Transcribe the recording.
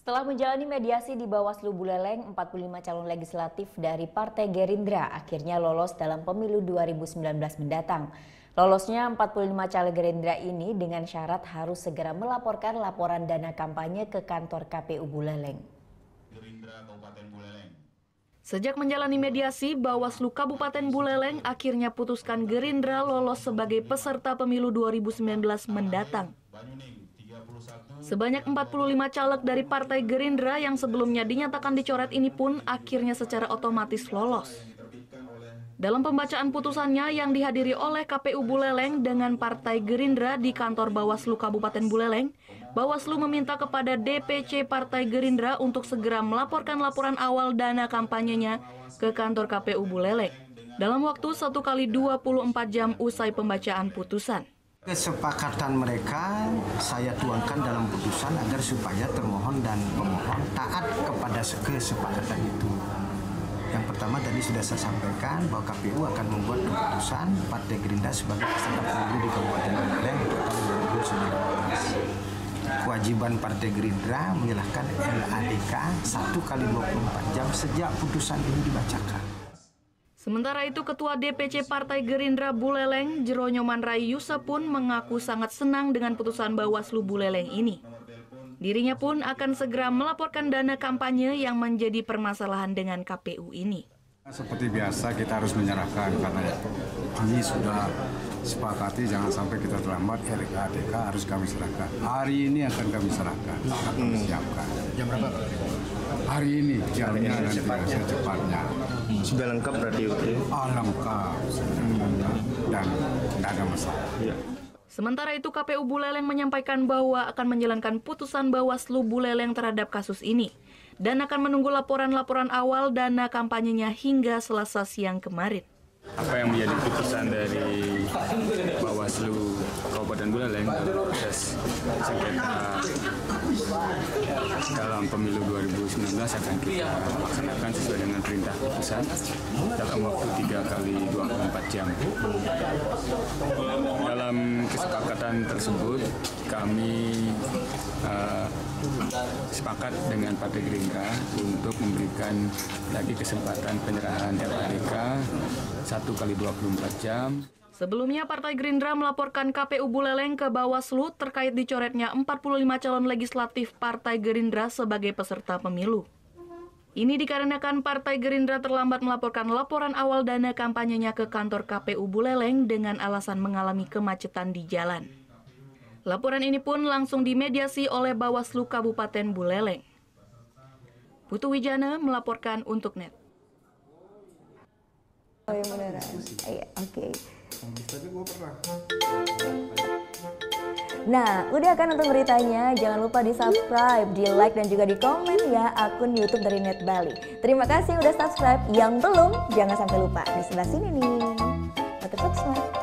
Setelah menjalani mediasi di Bawaslu Buleleng, 45 calon legislatif dari Partai Gerindra akhirnya lolos dalam pemilu 2019 mendatang. Lolosnya 45 caleg Gerindra ini dengan syarat harus segera melaporkan laporan dana kampanye ke kantor KPU Buleleng. Sejak menjalani mediasi, Bawaslu Kabupaten Buleleng akhirnya putuskan Gerindra lolos sebagai peserta pemilu 2019 mendatang. Sebanyak 45 caleg dari Partai Gerindra yang sebelumnya dinyatakan dicoret ini pun akhirnya secara otomatis lolos. Dalam pembacaan putusannya yang dihadiri oleh KPU Buleleng dengan Partai Gerindra di kantor Bawaslu Kabupaten Buleleng, Bawaslu meminta kepada DPC Partai Gerindra untuk segera melaporkan laporan awal dana kampanyenya ke kantor KPU Buleleng dalam waktu 1 kali 24 jam usai pembacaan putusan. Kesepakatan mereka saya tuangkan dalam putusan agar supaya termohon dan pemohon taat kepada kesepakatan itu. Yang pertama tadi sudah saya sampaikan bahwa KPU akan membuat keputusan Partai Gerindra sebagai peserta pemilu di Kabupaten Buleleng tahun 2019. Kewajiban Partai Gerindra menyalahkan LADK 1 kali 24 jam sejak putusan ini dibacakan. Sementara itu, Ketua DPC Partai Gerindra Buleleng, Jero Nyoman Rai Yusa pun mengaku sangat senang dengan putusan Bawaslu Buleleng ini. Dirinya pun akan segera melaporkan dana kampanye yang menjadi permasalahan dengan KPU ini. Seperti biasa kita harus menyerahkan karena ini sudah sepakati jangan sampai kita terlambat. LADK harus kami serahkan. Hari ini akan kami serahkan, akan kami siapkan. Jam berapa? Hari ini jamnya nanti secepatnya. Sudah lengkap berarti itu? Lengkap dan tidak ada masalah. Ya. Sementara itu KPU Buleleng menyampaikan bahwa akan menjalankan putusan Bawaslu Buleleng terhadap kasus ini dan akan menunggu laporan-laporan awal dana kampanyenya hingga Selasa siang kemarin. Apa yang menjadi putusan dari Bawaslu Kabupaten Buleleng proses sengketa dalam pemilu 2019 akan kita laksanakan sesuai dengan perintah putusan dalam waktu 3 kali 24 jam. Dalam kesepakatan tersebut kami sepakat dengan Partai Gerindra untuk memberikan lagi kesempatan penyerahan LADK 1 kali 24 jam. Sebelumnya, Partai Gerindra melaporkan KPU Buleleng ke Bawaslu terkait dicoretnya 45 calon legislatif Partai Gerindra sebagai peserta pemilu. Ini dikarenakan Partai Gerindra terlambat melaporkan laporan awal dana kampanyenya ke kantor KPU Buleleng dengan alasan mengalami kemacetan di jalan. Laporan ini pun langsung dimediasi oleh Bawaslu Kabupaten Buleleng. Putu Wijana melaporkan untuk NET. Oh yang beneran? Iya, oke. Nah, udah kan nonton beritanya? Jangan lupa di-subscribe, di-like, dan juga di-komen ya akun YouTube dari Net Bali. Terima kasih udah subscribe. Yang belum, jangan sampai lupa. Di sebelah sini nih. Tetap subscribe.